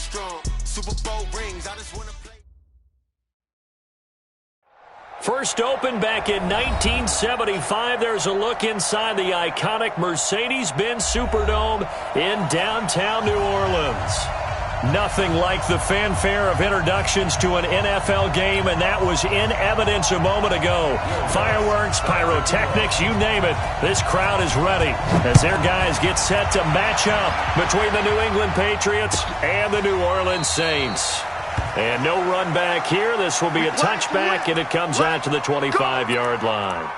strong. Super Bowl rings, I just want to play. First opened back in 1975. There's a look inside the iconic Mercedes-Benz Superdome in downtown New Orleans. Nothing like the fanfare of introductions to an NFL game, and that was in evidence a moment ago. Fireworks, pyrotechnics, you name it. This crowd is ready as their guys get set to match up between the New England Patriots and the New Orleans Saints. And no run back here. This will be a touchback, and it comes out to the 25-yard line.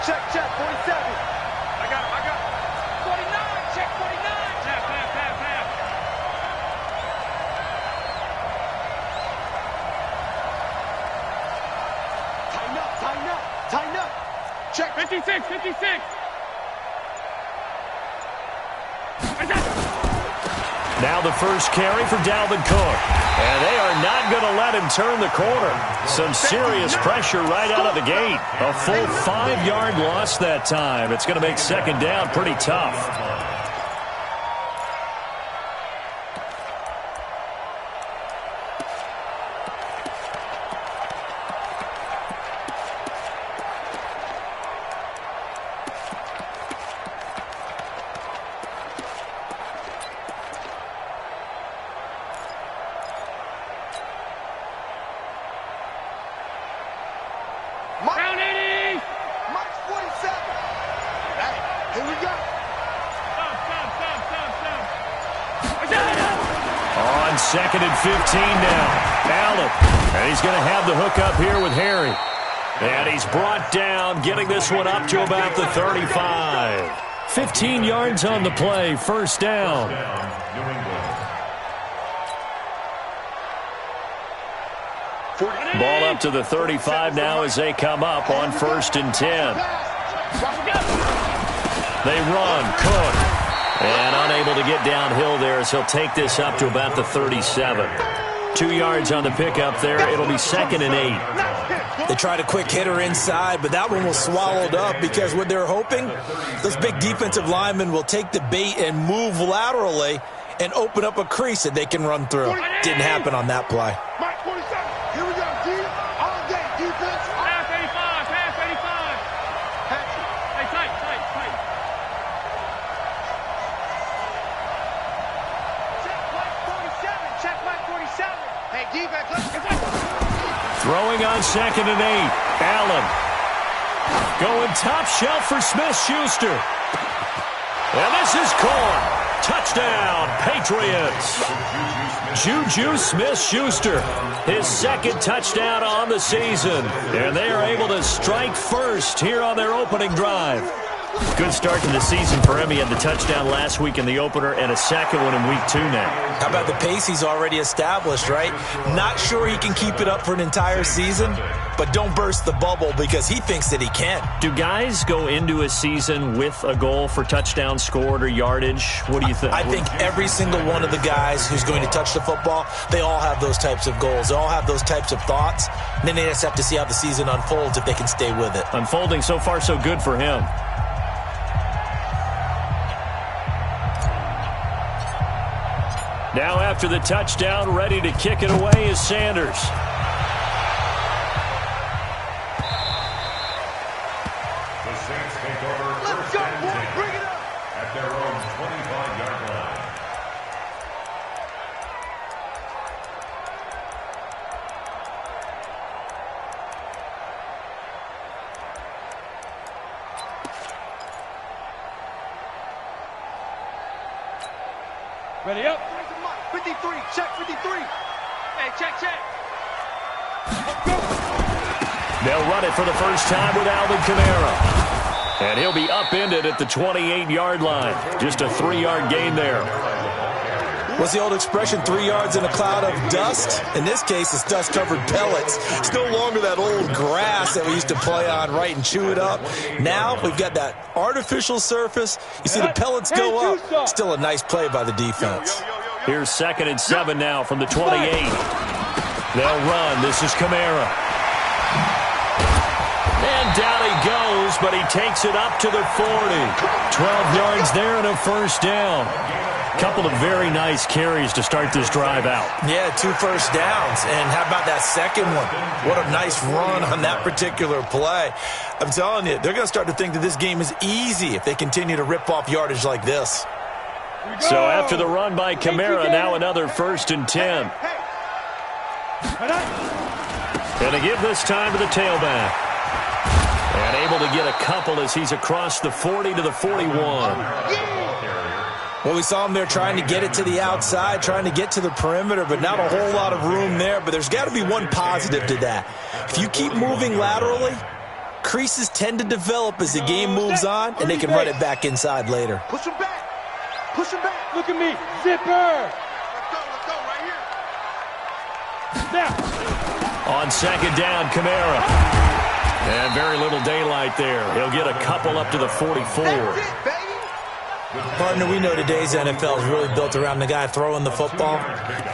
Check, 47. I got him. 49, check, 49. Half. Tighten up. Check. 56. Now the first carry for Dalvin Cook. And they are not going to let him turn the corner. Some serious pressure right out of the gate. A full 5-yard loss that time. It's going to make second down pretty tough. Second and 15 now. Allen. And he's going to have the hook up here with Harry. And he's brought down, getting this one up to about the 35. 15 yards on the play, first down. Ball up to the 35 now as they come up on first and 10. They run. Cook. And unable to get downhill there as he'll take this up to about the 37. 2 yards on the pickup there. It'll be second and 8. They tried a quick hitter inside, but that one was swallowed up because what they're hoping, those big defensive linemen will take the bait and move laterally and open up a crease that they can run through. Didn't happen on that play. Here we go, D. All day, defense. Half 85. Hey, tight. Check flag 47. Hey, defense, let's Throwing on second and 8. Allen. Going top shelf for Smith-Schuster. And this is caught. Touchdown, Patriots. Juju Smith-Schuster, his second touchdown on the season. And they are able to strike first here on their opening drive. Good start to the season for him. He had the touchdown last week in the opener and a second one in week 2 now. How about the pace he's already established, right? Not sure he can keep it up for an entire season, but don't burst the bubble because he thinks that he can. Do guys go into a season with a goal for touchdown scored or yardage? What do you think? I think every single one of the guys who's going to touch the football, they all have those types of goals. They all have those types of thoughts. And then they just have to see how the season unfolds if they can stay with it. Unfolding so far so good for him. Now after the touchdown, ready to kick it away is Sanders. The Saints take over first and 10 bring it up. at their own 25-yard line. Ready up. 53, check 53. Hey, check. They'll run it for the first time with Alvin Kamara. And he'll be upended at the 28-yard line. Just a 3-yard gain there. What's the old expression, 3 yards in a cloud of dust? In this case, it's dust-covered pellets. It's no longer that old grass that we used to play on, right, and chew it up. Now we've got that artificial surface. You see the pellets go up. Still a nice play by the defense. Here's 2nd and 7 now from the 28. They'll run. This is Kamara. And down he goes, but he takes it up to the 40. 12 yards there and a first down. Couple of very nice carries to start this drive out. Yeah, 2 first downs. And how about that second one? What a nice run on that particular play. I'm telling you, they're going to start to think that this game is easy if they continue to rip off yardage like this. So after the run by Kamara, now another 1st and 10. And to give this time to the tailback. And able to get a couple as he's across the 40 to the 41. Well, we saw him there trying to get it to the outside, trying to get to the perimeter, but not a whole lot of room there. But there's got to be one positive to that. If you keep moving laterally, creases tend to develop as the game moves on, and they can run it back inside later. Push him back. Push him back. Look at me. Zipper. Let's go right here. Now. On 2nd down, Kamara. And very little daylight there. He'll get a couple up to the 44. Partner, we know today's NFL is really built around the guy throwing the football.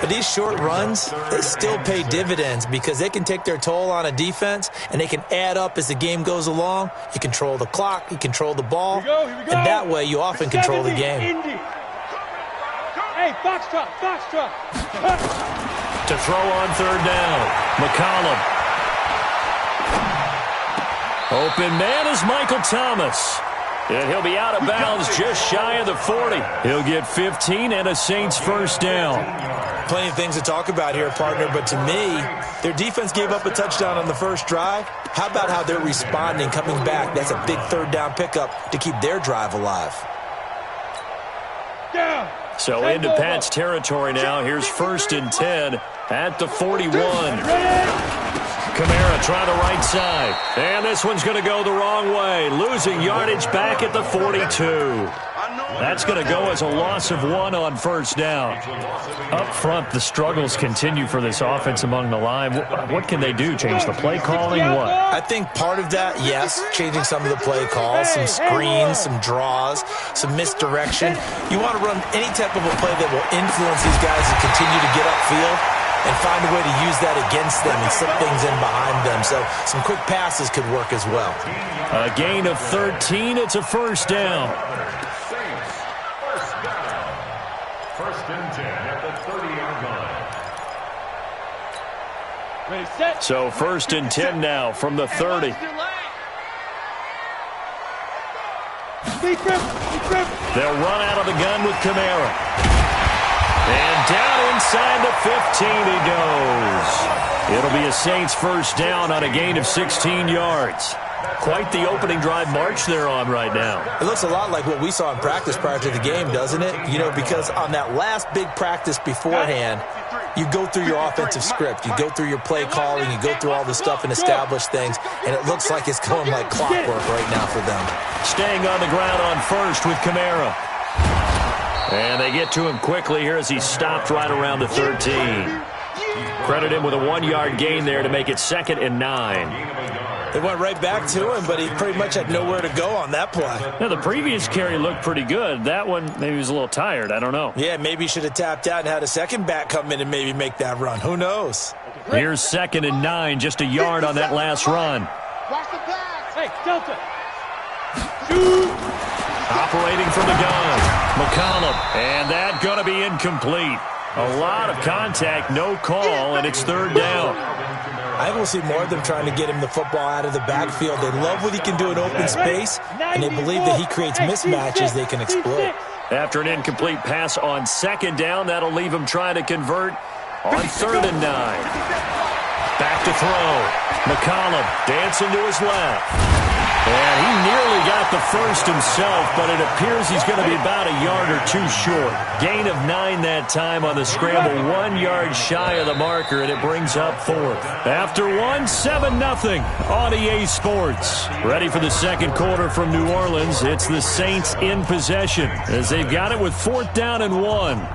But these short runs, they still pay dividends because they can take their toll on a defense, and they can add up as the game goes along. You control the clock, you control the ball, here we go. And that way you often control the game. Hey, foxtrot. To throw on 3rd down, McCollum. Open man is Michael Thomas. And he'll be out of bounds just shy of the 40. He'll get 15 and a Saints first down. Plenty of things to talk about here, partner, but to me, their defense gave up a touchdown on the first drive. How about how they're responding, coming back? That's a big 3rd down pickup to keep their drive alive. So into Pat's territory now. Here's 1st and 10 at the 41. Kamara trying the right side. And this one's going to go the wrong way. Losing yardage back at the 42. That's going to go as a loss of 1 on 1st down. Up front, the struggles continue for this offense among the line. What can they do? Change the play calling? What? I think part of that, yes, changing some of the play calls, some screens, some draws, some misdirection. You want to run any type of a play that will influence these guys to continue to get upfield and find a way to use that against them and slip things in behind them. So some quick passes could work as well. A gain of 13. It's a first down. First and 10 at the 30-yard line. Ready, set. So 1st and 10 now from the 30. They'll run out of the gun with Kamara. And down inside the 15 he goes. It'll be a Saints first down on a gain of 16 yards. Quite the opening drive march they're on right now. It looks a lot like what we saw in practice prior to the game, doesn't it? You know, because on that last big practice beforehand, you go through your offensive script. You go through your play calling. You go through all the stuff and establish things. And it looks like it's going like clockwork right now for them. Staying on the ground on 1st with Kamara. And they get to him quickly here as he stopped right around the 13. Credit him with a 1-yard gain there to make it 2nd and 9. They went right back to him, but he pretty much had nowhere to go on that play. Now, the previous carry looked pretty good. That one, maybe he was a little tired. I don't know. Yeah, maybe he should have tapped out and had a second back come in and maybe make that run. Who knows? Here's 2nd and 9, just a yard on that last run. Watch the pass. Hey, Delta. Operating from the gun, McCollum. And that going to be incomplete. A lot of contact, no call, and it's 3rd down. I will see more of them trying to get him the football out of the backfield. They love what he can do in open space, and they believe that he creates mismatches they can exploit. After an incomplete pass on 2nd down, that'll leave him trying to convert on 3rd and 9. Back to throw. McCollum dancing to his left. And he nearly got the first himself, but it appears he's going to be about a yard or 2 short. Gain of 9 that time on the scramble, 1 yard shy of the marker, and it brings up 4th. After 1, 7-0 on EA Sports. Ready for the second quarter from New Orleans. It's the Saints in possession as they've got it with 4th down and 1.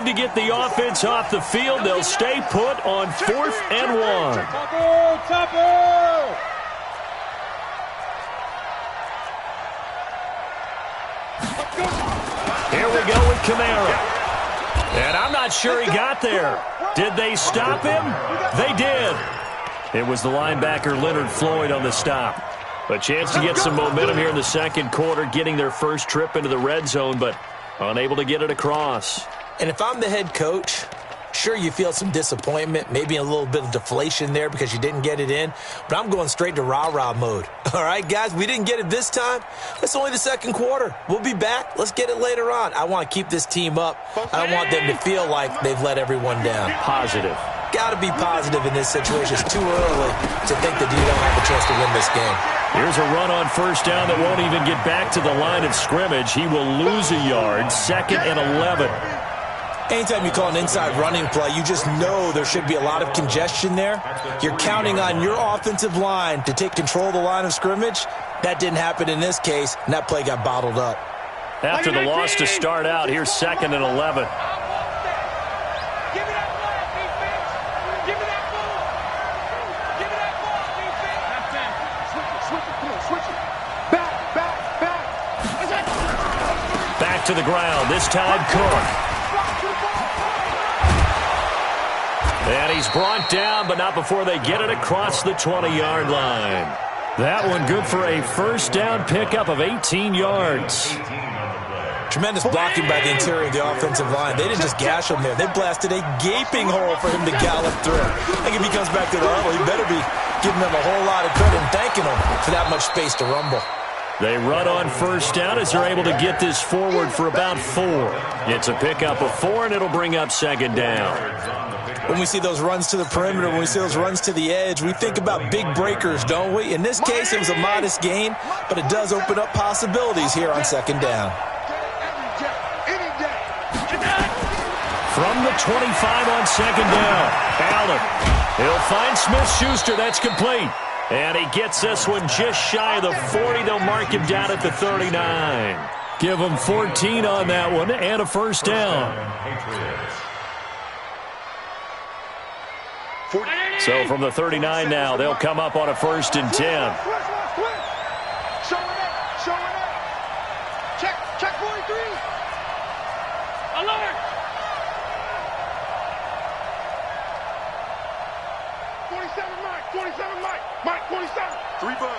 to get the offense off the field. They'll stay put on 4th and 1. Topper! Here we go with Kamara. And I'm not sure he got there. Did they stop him? They did. It was the linebacker Leonard Floyd on the stop. A chance to get some momentum here in the second quarter, getting their first trip into the red zone, but unable to get it across. And if I'm the head coach, sure, you feel some disappointment, maybe a little bit of deflation there because you didn't get it in, but I'm going straight to rah-rah mode. All right, guys, we didn't get it this time. It's only the second quarter. We'll be back. Let's get it later on. I want to keep this team up. I don't want them to feel like they've let everyone down. Positive. Got to be positive in this situation. It's too early to think that you don't have a chance to win this game. Here's a run on first down that won't even get back to the line of scrimmage. He will lose a yard. 2nd and 11. Anytime you call an inside running play, you just know there should be a lot of congestion there. You're counting on your offensive line to take control of the line of scrimmage. That didn't happen in this case, and that play got bottled up. After the loss to start out, here's 2nd and 11. Back to the ground, this time Cook. And he's brought down, but not before they get it across the 20-yard line. That one good for a first down pickup of 18 yards. Tremendous blocking by the interior of the offensive line. They didn't just gash him there. They blasted a gaping hole for him to gallop through. I think if he comes back to the huddle, he better be giving them a whole lot of credit and thanking them for that much space to rumble. They run on first down as they're able to get this forward for about 4. It's a pickup of 4, and it'll bring up 2nd down. When we see those runs to the perimeter, when we see those runs to the edge, we think about big breakers, don't we? In this case, it was a modest gain, but it does open up possibilities here on 2nd down. From the 25 on 2nd down, Allen. He'll find Smith-Schuster. That's complete. And he gets this one just shy of the 40. They'll mark him down at the 39. Give him 14 on that one and a first down. So from the 39 now, they'll come up on a 1st and 10. Check 43. Alert. 47 Mike, 47. 3 buds.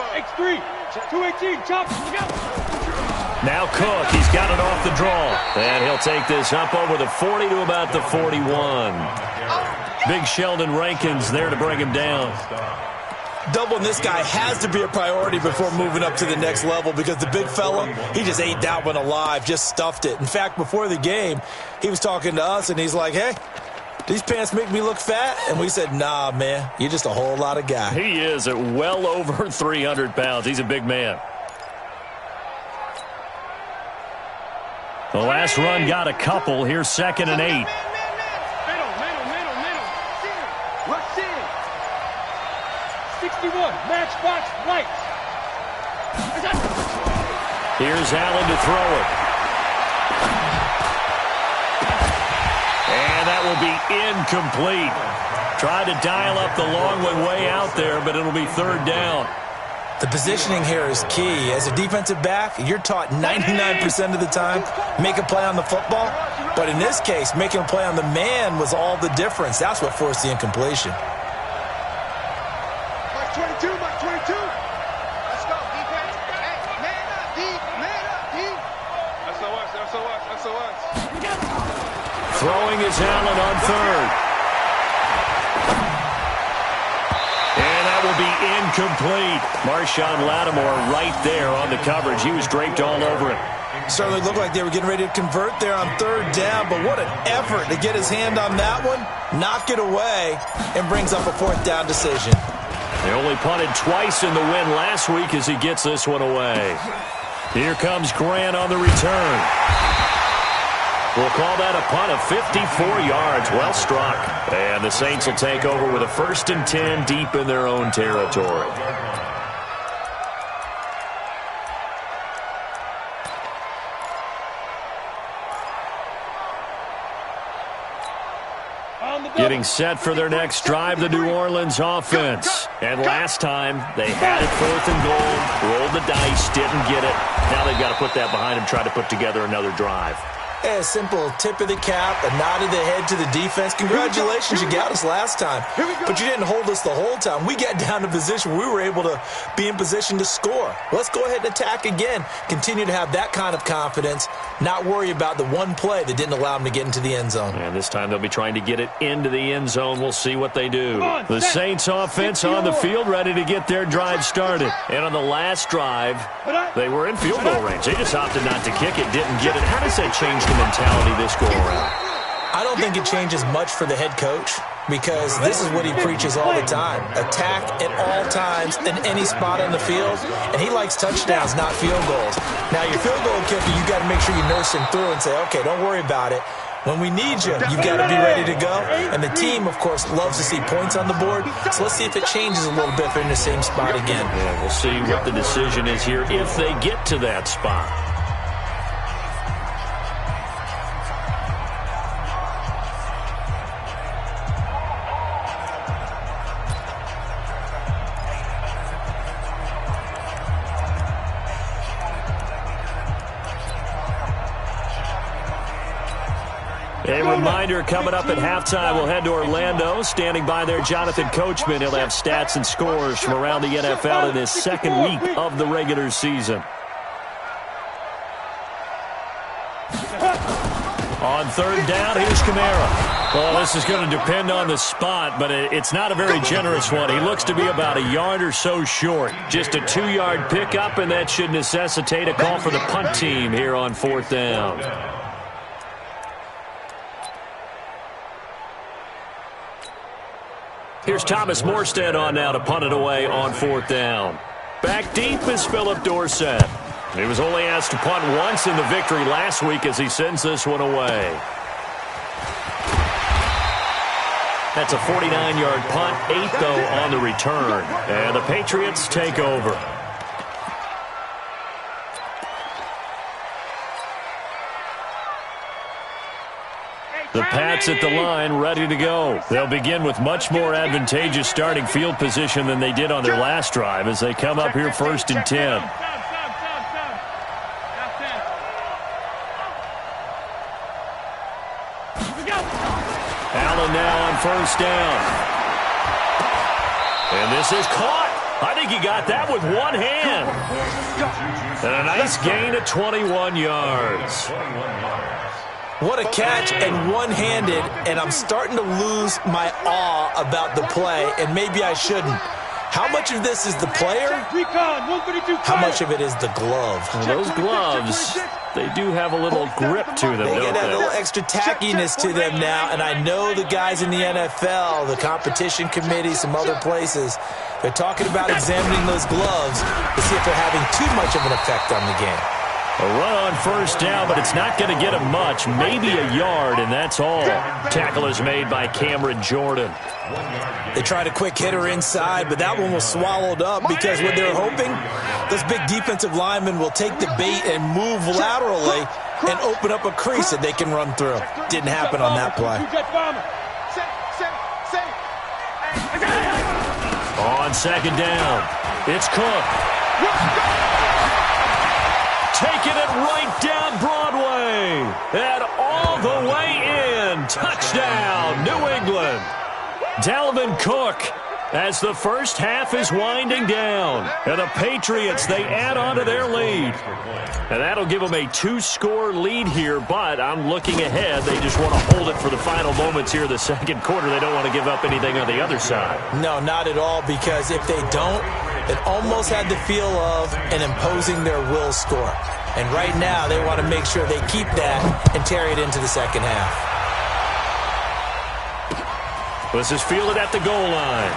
X3, 218, chop, go. Now Cook, he's got it off the draw. And he'll take this up over the 40 to about the 41. Big Sheldon Rankins there to bring him down. Doubling this guy has to be a priority before moving up to the next level because the big fella, he just ate that one alive, just stuffed it. In fact, before the game, he was talking to us, and he's like, hey, these pants make me look fat? And we said, nah, man, you're just a whole lot of guy. He is at well over 300 pounds. He's a big man. The last run got a couple. Here's 2nd and 8. Rush in. 61, matchbox right. Here's Allen to throw it. And that will be incomplete. Tried to dial up the long one way out there, but it'll be 3rd down. The positioning here is key. As a defensive back, you're taught 99% of the time, make a play on the football. But in this case, making a play on the man was all the difference. That's what forced the incompletion. Mike 22. Let's go, defense. Hey, man up, D. SOS. Throwing is Allen on 3rd. And that will be incomplete. Marshawn Lattimore right there on the coverage. He was draped all over it. Certainly looked like they were getting ready to convert there on 3rd down, but what an effort to get his hand on that one, knock it away, and brings up a 4th down decision. They only punted twice in the win last week as he gets this one away. Here comes Grant on the return. We'll call that a punt of 54 yards. Well struck. And the Saints will take over with a 1st and 10 deep in their own territory. Getting set for their next drive, the New Orleans offense. And last time, they had it 4th and goal, rolled the dice, didn't get it. Now they've got to put that behind them, try to put together another drive. A simple tip of the cap, a nod of the head to the defense. Congratulations, you got us last time. But you didn't hold us the whole time. We got down to position where we were able to be in position to score. Let's go ahead and attack again. Continue to have that kind of confidence, not worry about the one play that didn't allow them to get into the end zone. And this time they'll be trying to get it into the end zone. We'll see what they do. The Saints offense on the field, ready to get their drive started. And on the last drive, they were in field goal range. They just opted not to kick it, didn't get it. How does that change the mentality this go around? I don't think it changes much for the head coach because this is what he preaches all the time. Attack at all times in any spot on the field, and he likes touchdowns, not field goals. Now, your field goal kicker, you got to make sure you nurse him through and say, okay, don't worry about it. When we need you, you've got to be ready to go. And the team, of course, loves to see points on the board. So let's see if it changes a little bit if they're in the same spot again. Yeah, we'll see what the decision is here if they get to that spot. A reminder, coming up at halftime, we'll head to Orlando. Standing by there, Jonathan Coachman. He'll have stats and scores from around the NFL in his second week of the regular season. On 3rd down, here's Kamara. Well, this is going to depend on the spot, but it's not a very generous one. He looks to be about a yard or so short. Just a 2-yard pickup, and that should necessitate a call for the punt team here on 4th down. Here's Thomas Morstead on now to punt it away on 4th down. Back deep is Philip Dorsett. He was only asked to punt once in the victory last week as he sends this one away. That's a 49-yard punt, 8 though on the return. And the Patriots take over. The Pats at the line, ready to go. They'll begin with much more advantageous starting field position than they did on their last drive as they come up here 1st and 10. Allen now on 1st down. And this is caught. I think he got that with one hand. And a nice gain of 21 yards. What a catch and one-handed, and I'm starting to lose my awe about the play, and maybe I shouldn't. How much of this is the player? How much of it is the glove? Well, those gloves, they do have a little grip to them, They don't get a they? little extra tackiness to them now, and I know the guys in the NFL, the competition committee, some other places, they're talking about examining those gloves to see if they're having too much of an effect on the game. A run on 1st down, but it's not going to get him much, maybe a yard, and that's all. Tackle is made by Cameron Jordan. They tried a quick hitter inside, but that one was swallowed up because what they're hoping, those big defensive linemen will take the bait and move laterally and open up a crease that they can run through. Didn't happen on that play. On 2nd down, it's Cook. Taking it right down Broadway. And all the way in. Touchdown, New England. Dalvin Cook as the first half is winding down. And the Patriots, they add on to their lead. And that'll give them a 2-score lead here, but I'm looking ahead. They just want to hold it for the final moments here in the 2nd quarter. They don't want to give up anything on the other side. No, not at all, because if they don't, it almost had the feel of an imposing their will score. And right now, they want to make sure they keep that and carry it into the 2nd half. This is fielded at the goal line.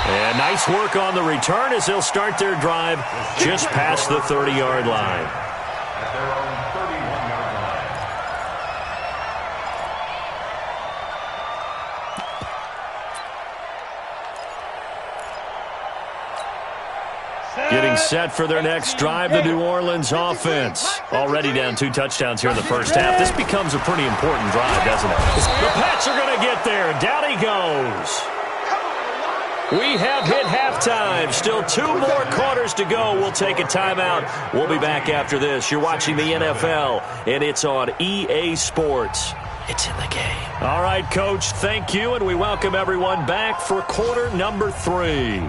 And nice work on the return as they'll start their drive just past the 30-yard line. At their own 31-yard line. Getting set for their next drive, the New Orleans offense. Already down 2 touchdowns here in the first half. This becomes a pretty important drive, doesn't it? The Pats are going to get there. Down he goes. We have hit halftime. Still 2 more quarters to go. We'll take a timeout. We'll be back after this. You're watching the NFL, and it's on EA Sports. It's in the game. All right, Coach, thank you, and we welcome everyone back for quarter number 3.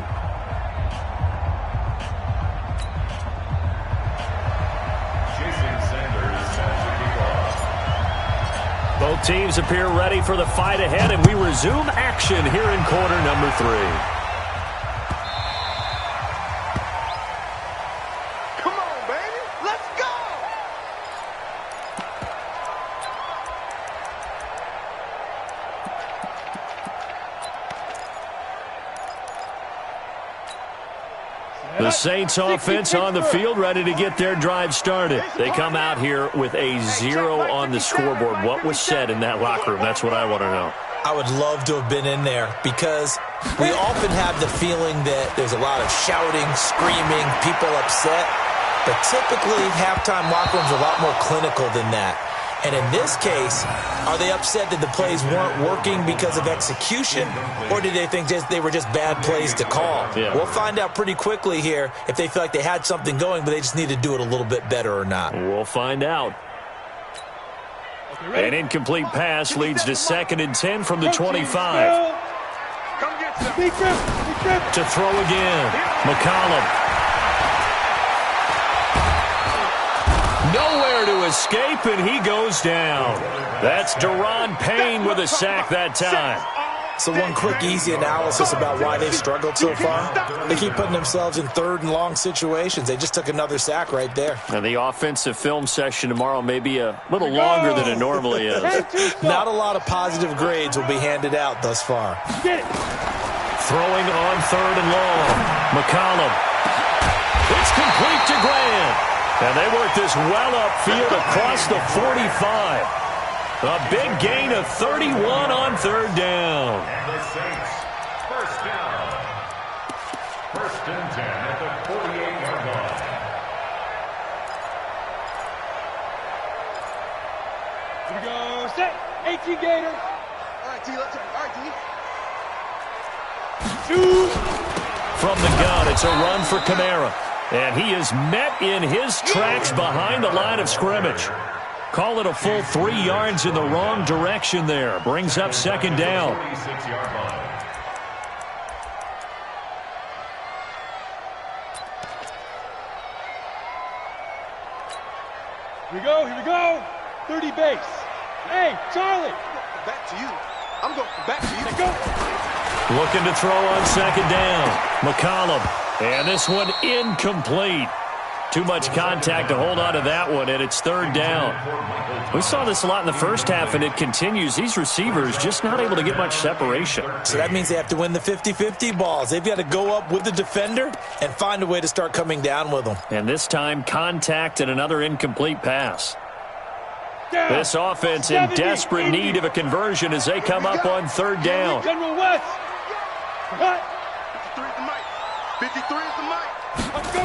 Both teams appear ready for the fight ahead, and we resume action here in quarter number 3. Come on, baby. Let's go. The Saints offense on the field, ready to get their drive started. They come out here with a 0 on the scoreboard. What was said in that locker room? That's what I want to know. I would love to have been in there because we often have the feeling that there's a lot of shouting, screaming, people upset. But typically, halftime locker rooms are a lot more clinical than that. And in this case, are they upset that the plays weren't working because of execution, or did they think they were just bad plays to call? Yeah. We'll find out pretty quickly here if they feel like they had something going, but they just need to do it a little bit better or not. We'll find out. An incomplete pass leads to 2nd and 10 from the 25. Come get some. To throw again. McCollum. Nowhere to escape, and he goes down. That's Deron Payne with a sack that time. So one quick, easy analysis about why they've struggled so far. They keep putting themselves in 3rd and long situations. They just took another sack right there. And the offensive film session tomorrow may be a little longer than it normally is. Not a lot of positive grades will be handed out thus far. Throwing on 3rd and long. McCollum. It's complete to Grant. And they work this well upfield across the 45. A big gain of 31 on 3rd down. And the Saints, first down. 1st and 10 at the 48-yard line. Here we go. Set. 18 Gators. All right, T. Let's go. All right, T. Two. From the gun, it's a run for Kamara. And he is met in his tracks behind the line of scrimmage. Call it a full 3 yards in the wrong direction there. Brings up 2nd down. 46-yard line. Here we go. 30 base. Hey, Charlie. Back to you. I'm going back to you. Let's go. Looking to throw on 2nd down. McCollum. And this one incomplete. Too much contact to hold on to that one, and it's 3rd down. We saw this a lot in the first half, and it continues. These receivers just not able to get much separation. So that means they have to win the 50-50 balls. They've got to go up with the defender and find a way to start coming down with them. And this time, contact and another incomplete pass. This offense in desperate need of a conversion as they come up on 3rd down. General West. Cut. 53 is the mic. Let's go.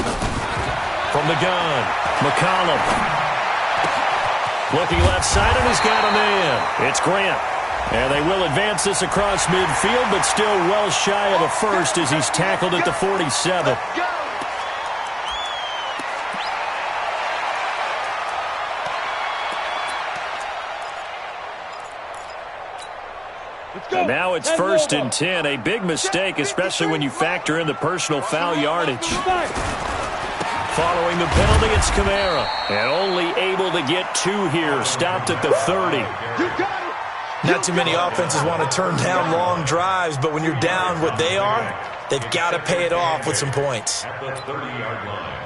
From the gun, McCollum. Looking left side, and he's got a man. It's Grant. And they will advance this across midfield, but still well shy of a first as he's tackled at the 47. And now it's 1st and 10. A big mistake, especially when you factor in the personal foul yardage. Following the penalty, it's Kamara. And only able to get 2 here. Stopped at the 30. Not too many offenses want to turn down long drives, but when you're down what they are, they've got to pay it off with some points. At the 30-yard line.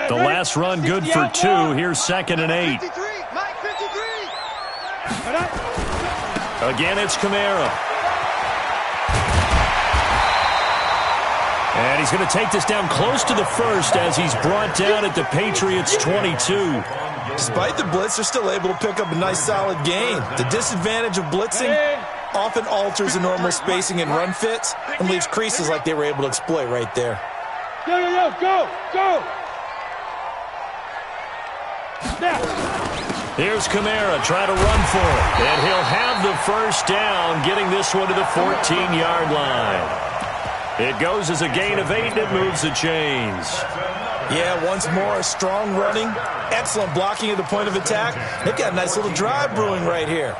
The last run good for 2. Here's 2nd and 8. 53. Mike, 53. Again, it's Kamara. And he's going to take this down close to the 1st as he's brought down at the Patriots' 22. Despite the blitz, they're still able to pick up a nice solid gain. The disadvantage of blitzing, often alters the normal spacing and run fits and leaves creases like they were able to exploit right there. Go! Here's Kamara trying to run for it, and he'll have the first down, getting this one to the 14-yard line. It goes as a gain of 8, and it moves the chains. Yeah, once more, strong running, excellent blocking at the point of attack. They've got a nice little drive brewing right here.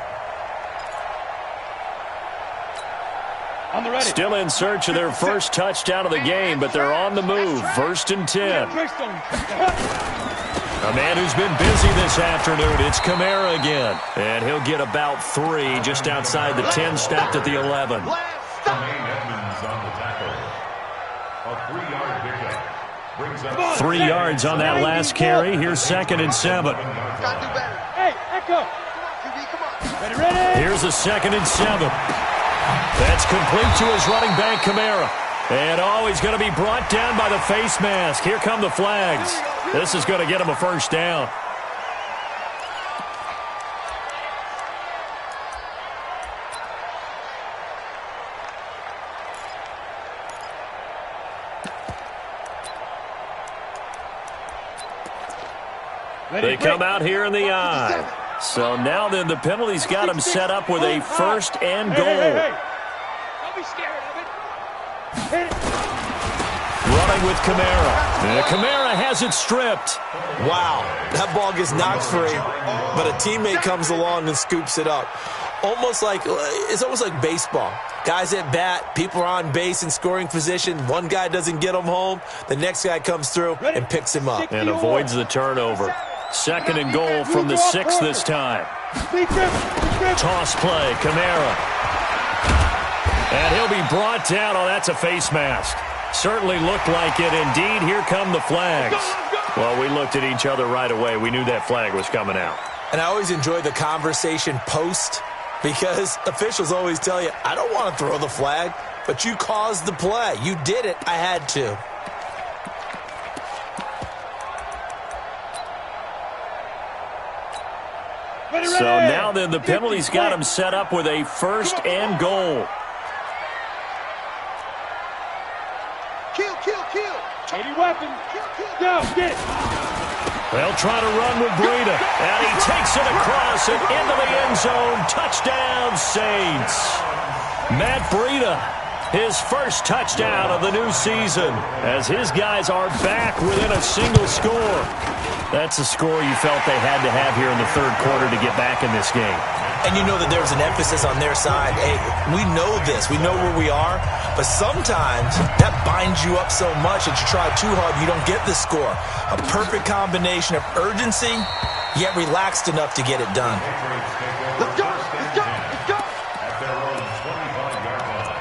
Still in search of their first touchdown of the game, but they're on the move. 1st and 10. A man who's been busy this afternoon, it's Kamara again. And he'll get about 3 just outside the 10, stopped at the 11. Edmonds on the tackle. A 3-yard pickup. Brings up 3 yards on that last carry. Here's 2nd and 7. Hey, Echo. Ready. Here's a 2nd and 7. That's complete to his running back, Kamara. And he's going to be brought down by the face mask. Here come the flags. This is going to get him a first down. They come out here in the I. So now then the penalty's got him set up with a 1st and goal. Don't be scared of it. Running with Kamara. And Kamara has it stripped. Wow, that ball gets knocked free, but a teammate comes along and scoops it up. It's almost like baseball. Guys at bat, people are on base in scoring position. One guy doesn't get him home. The next guy comes through and picks him up. And avoids the turnover. 2nd and goal from the 6 this time. Toss play, Kamara. And he'll be brought down. Oh, that's a face mask. Certainly looked like it. Indeed, here come the flags. Well, we looked at each other right away. We knew that flag was coming out. And I always enjoy the conversation post because officials always tell you, I don't want to throw the flag, but you caused the play. You did it. I had to. So now then the penalty's got him set up with a 1st and goal. Kill. 80 weapons. Go, get it. They'll try to run with Breida. And he takes it across and into the end zone. Touchdown, Saints. Matt Breida, his first touchdown of the new season, as his guys are back within a single score. That's a score you felt they had to have here in the 3rd quarter to get back in this game. And you know that there's an emphasis on their side. Hey, we know this. We know where we are. But sometimes that binds you up so much that you try too hard, you don't get the score. A perfect combination of urgency, yet relaxed enough to get it done. Let's go. at their own 25-yard line.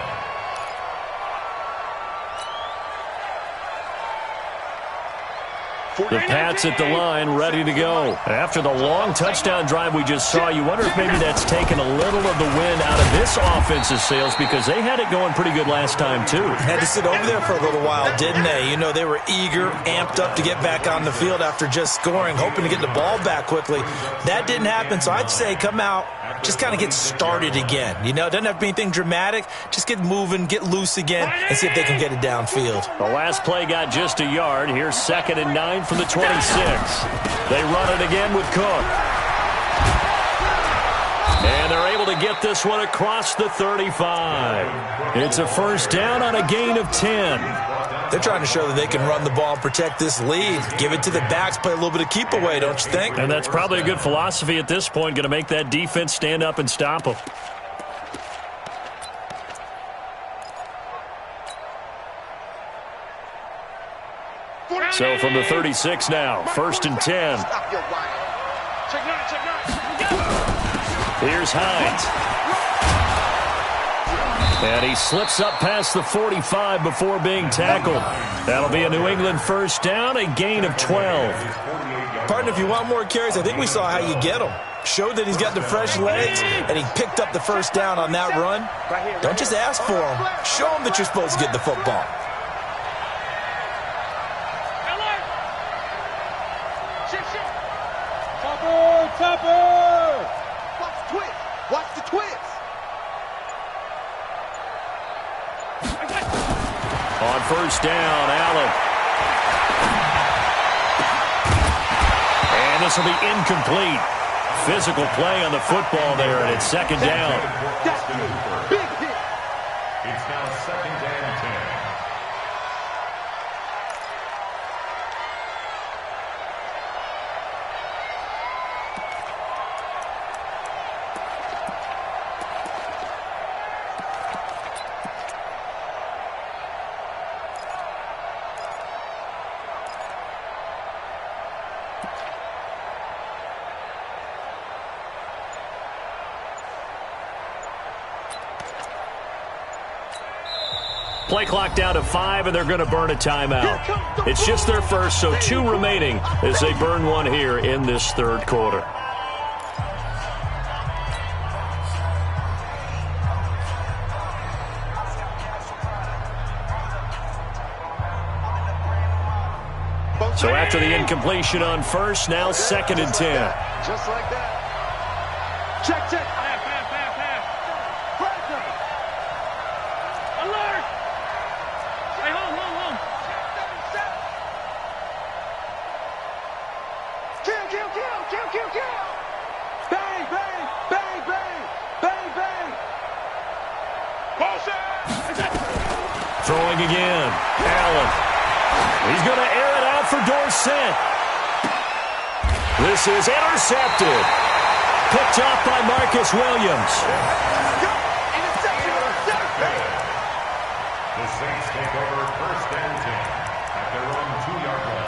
The Pats at the line, ready to go. After the long touchdown drive we just saw, you wonder if maybe that's taken a little of the wind out of this offense's sails because they had it going pretty good last time, too. Had to sit over there for a little while, didn't they? You know, they were eager, amped up to get back on the field after just scoring, hoping to get the ball back quickly. That didn't happen, so I'd say come out, just kind of get started again. You know, it doesn't have to be anything dramatic. Just get moving, get loose again, and see if they can get it downfield. The last play got just a yard. Here's 2nd and 9 from the 26. They run it again with Cook. And they're able to get this one across the 35. It's a first down on a gain of 10. They're trying to show that they can run the ball and protect this lead. Give it to the backs, play a little bit of keep away, don't you think? And that's probably a good philosophy at this point, going to make that defense stand up and stop them. So from the 36 now, 1st and 10. Here's Hines. And he slips up past the 45 before being tackled. That'll be a New England first down, a gain of 12. Partner, if you want more carries, I think we saw how you get them. Showed that he's got the fresh legs, and he picked up the first down on that run. Don't just ask for them. Show them that you're supposed to get the football. Topper! Watch the twist. On first down, Allen. And this will be incomplete. Physical play on the football there, and it's second down. It's now second and 10. Play clock down to 5, and they're going to burn a timeout. It's just their first, so 2 remaining as they burn one here in this third quarter. So after the incompletion on first, now second and 10. Just like that. Check, check. Alert! Hey, hold. Kill. Bang, bang, bang, bang, bang, bang. Motion! Throwing again. Allen. He's going to air it out for Dorsett. This is intercepted. Picked off by Marcus Williams. The Saints take over first and 10 at their own 2-yard line.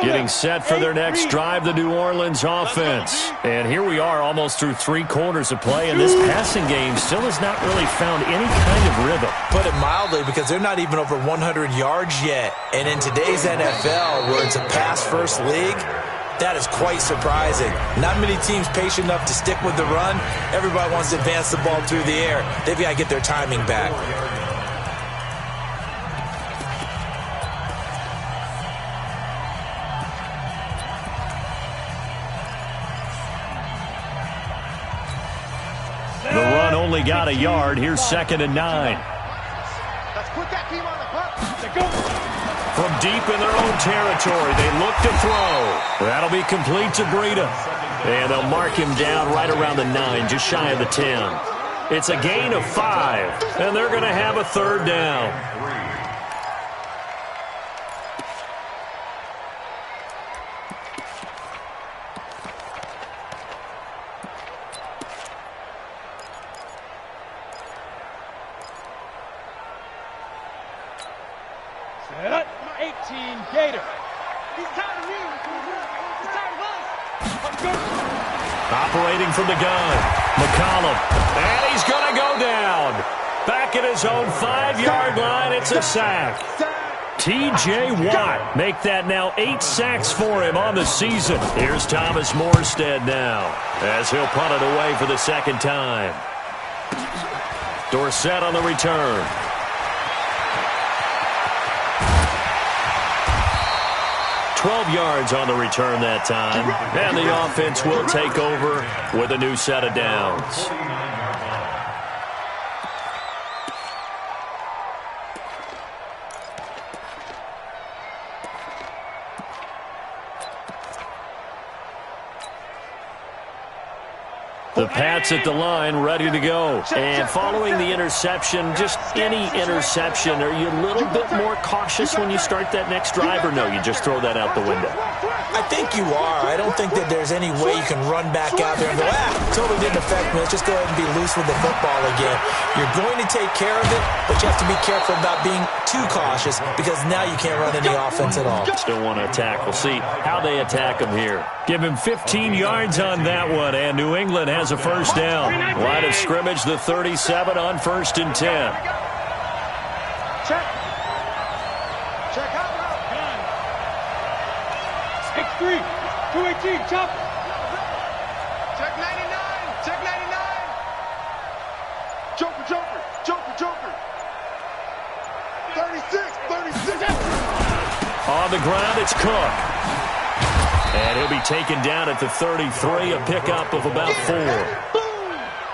Getting set for their next drive, the New Orleans offense. And here we are almost through 3 quarters of play, and this passing game still has not really found any kind of rhythm. Put it mildly, because they're not even over 100 yards yet. And in today's NFL, where it's a pass-first league, that is quite surprising. Not many teams patient enough to stick with the run. Everybody wants to advance the ball through the air. They've got to get their timing back. The run only got a yard. Here's second and 9. Let's put that team on the puck. From deep in their own territory, they look to throw. That'll be complete to Breida. And they'll mark him down right around the 9, just shy of the 10. It's a gain of 5, and they're going to have a third down. Set. 18, Gator. He's tired of me. He's tired of us. Operating from the gun, McCollum. And he's going to go down. Back at his own 5-yard line, it's a sack. T.J. Watt make that now 8 sacks for him on the season. Here's Thomas Morstead now as he'll punt it away for the second time. Dorsett on the return. $12 yards on the return that time. And the offense will take over with a new set of downs. The Pats at the line, ready to go. And following the interception, just any interception, are you a little bit more cautious when you start that next drive, or no, you just throw that out the window? I think you are. I don't think that there's any way you can run back out there and go, totally didn't affect me. Let's just go ahead and be loose with the football again. You're going to take care of it, but you have to be careful about being too cautious, because now you can't run any offense at all. Still want to attack. We'll see how they attack him here. Give him 15 yards on that one, and New England has a first down. Line of scrimmage, the 37 on first and 10. Check. Check out. X3, 218, chop. Check 99. Check 99. Joker. 36. On the ground, it's Cook. And he'll be taken down at the 33, a pickup of about 4.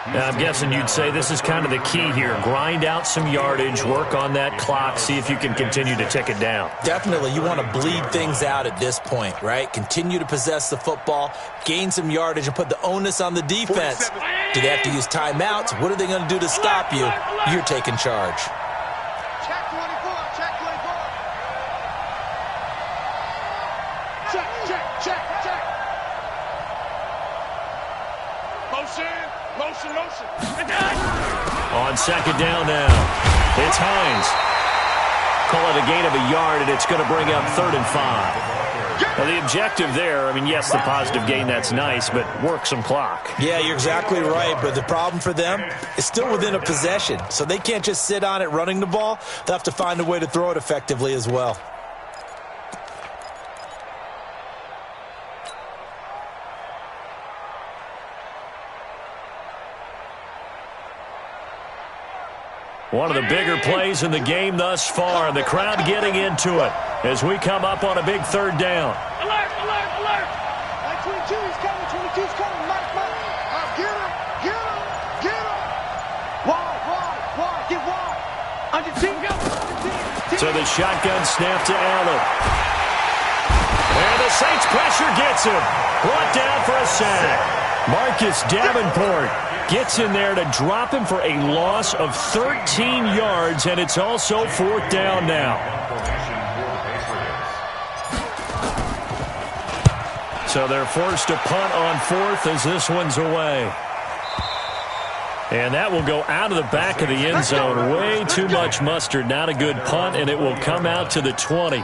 Now, I'm guessing you'd say this is kind of the key here. Grind out some yardage, work on that clock, see if you can continue to tick it down. Definitely. You want to bleed things out at this point, right? Continue to possess the football, gain some yardage, and put the onus on the defense. Do they have to use timeouts? What are they going to do to stop you? You're taking charge. Check 24, check 24. Check. Motion. On second down now, it's Hines. Call it a gain of a yard, and it's going to bring up 3rd and 5. Now, the objective there, I mean, yes, the positive gain, that's nice, but work some clock. Yeah, you're exactly right, but the problem for them is still within a possession, so they can't just sit on it running the ball. They'll have to find a way to throw it effectively as well. One of the bigger plays in the game thus far, and the crowd getting into it as we come up on a big 3rd down. Alert. 22, he's coming. 22's coming. Mark. Get him. Wide. Get wide. Under team, go. So the shotgun snap to Allen. And the Saints pressure gets him. Brought down for a sack. Marcus Davenport gets in there to drop him for a loss of 13 yards, and it's also 4th down now. So they're forced to punt on 4th as this one's away. And that will go out of the back of the end zone. Way too much mustard. Not a good punt, and it will come out to the 20.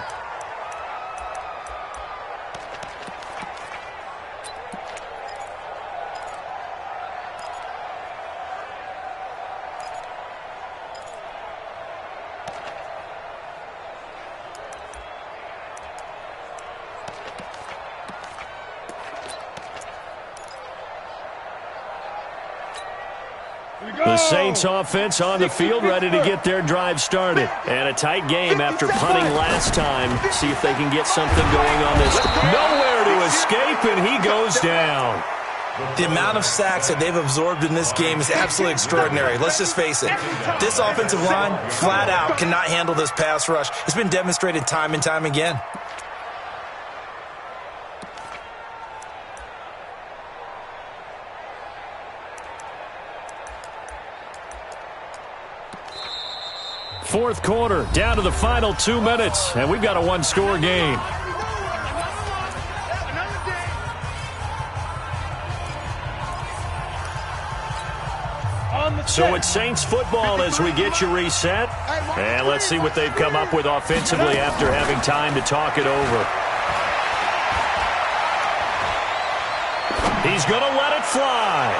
The Saints offense on the field, ready to get their drive started. And a tight game after punting last time. See if they can get something going on this. Nowhere to escape, and he goes down. The amount of sacks that they've absorbed in this game is absolutely extraordinary. Let's just face it. This offensive line, flat out, cannot handle this pass rush. It's been demonstrated time and time again. Fourth quarter, down to the final 2 minutes, and we've got a one-score game. So it's Saints football as we get you reset. And let's see what they've come up with offensively after having time to talk it over. He's going to let it fly.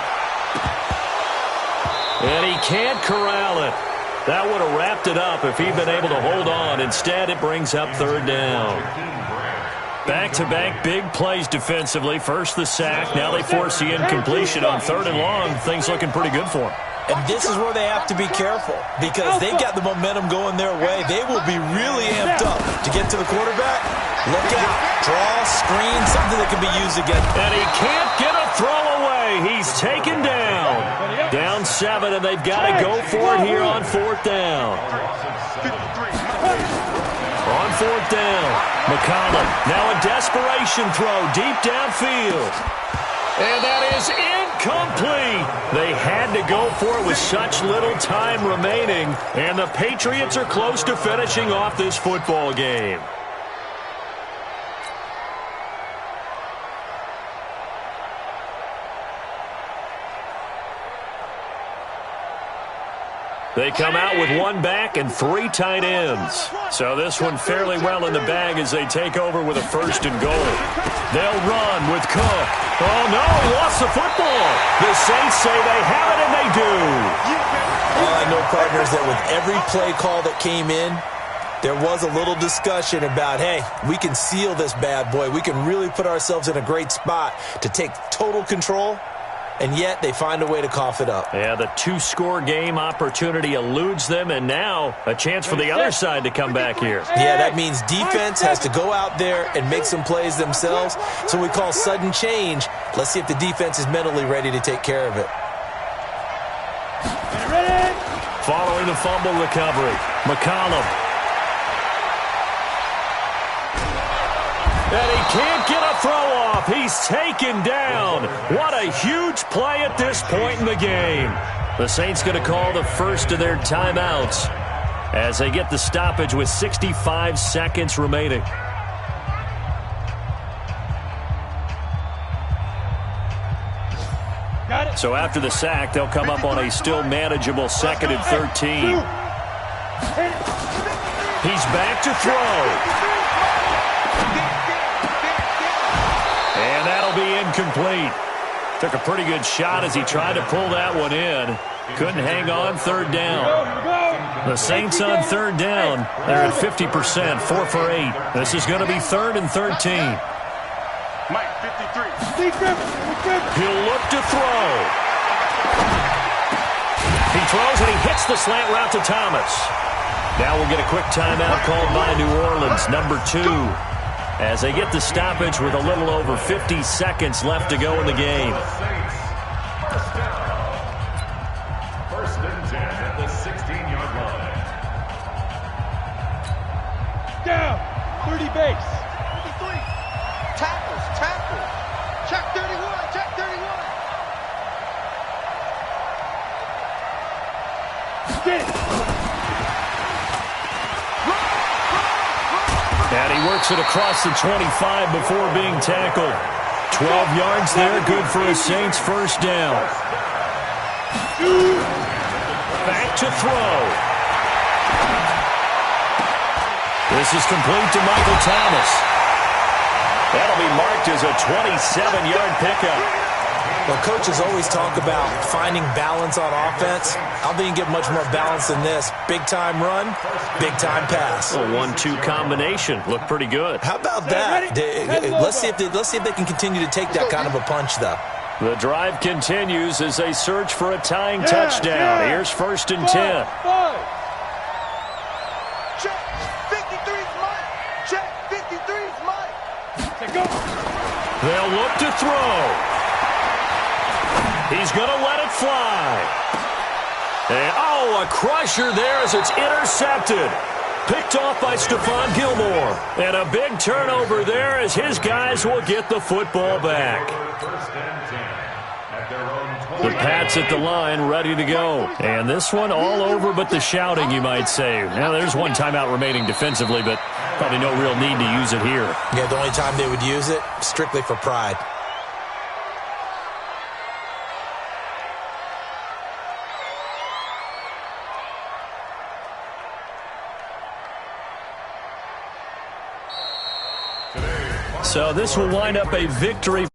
And he can't corral it. That would have wrapped it up if he'd been able to hold on. Instead, it brings up 3rd down. Back-to-back big plays defensively. First the sack. Now they force the incompletion on 3rd and long. Things looking pretty good for them. And this is where they have to be careful because they've got the momentum going their way. They will be really amped up to get to the quarterback. Look out. Draw, screen, something that can be used again. And he can't get a throw away. He's taken down. Down 7, and they've got to go for it here on 4th down. On 4th down, McCollum. Now a desperation throw deep downfield. And that is incomplete. They had to go for it with such little time remaining. And the Patriots are close to finishing off this football game. They come out with 1 back and 3 tight ends. So this one fairly well in the bag as they take over with a 1st and goal. They'll run with Cook. Oh, no, lost the football. The Saints say they have it, and they do. Well, I know, partners, that with every play call that came in, there was a little discussion about, hey, we can seal this bad boy. We can really put ourselves in a great spot to take total control. and yet they find a way to cough it up. Yeah, the two-score game opportunity eludes them, and now a chance for the other side to come back here. Yeah, that means defense has to go out there and make some plays themselves. So we call sudden change. Let's see if the defense is mentally ready to take care of it. Following the fumble recovery, McCollum. And he can't get a throw off. He's taken down. What a huge play at this point in the game. The Saints going to call the first of their timeouts as they get the stoppage with 65 seconds remaining. So after the sack, they'll come up on a still manageable 2nd and 13. He's back to throw. And that'll be incomplete. Took a pretty good shot as he tried to pull that one in. Couldn't hang on 3rd down. The Saints on 3rd down. They're at 50%, 4 for 8. This is going to be 3rd and 13. Mike, 53. He'll look to throw. He throws and he hits the slant route to Thomas. Now we'll get a quick timeout called by New Orleans, number 2. As they get the stoppage with a little over 50 seconds left to go in the game. First and 10 at the 16-yard line. Down. 30 base. 53. Tackles. Check 31. Check 31. Get it. And he works it across the 25 before being tackled. 12 yards there, good for a Saints first down. Back to throw. This is complete to Michael Thomas. That'll be marked as a 27-yard pickup. Well, coaches always talk about finding balance on offense. I don't think you get much more balance than this. Big-time run, big-time pass. A 1-2 combination. Looked pretty good. How about that? Let's see if they can continue to take that kind of a punch, though. The drive continues as they search for a tying touchdown. Here's 1st and 10. Check 53's Mike. Check 53's Mike. They'll look to throw. He's going to let it fly. And, a crusher there as it's intercepted. Picked off by Stephon Gilmore. And a big turnover there as his guys will get the football back. First and 10 at their own 20. The Pats at the line, ready to go. And this one all over but the shouting, you might say. Now, there's one timeout remaining defensively, but probably no real need to use it here. Yeah, the only time they would use it, strictly for pride. So this will wind up a victory.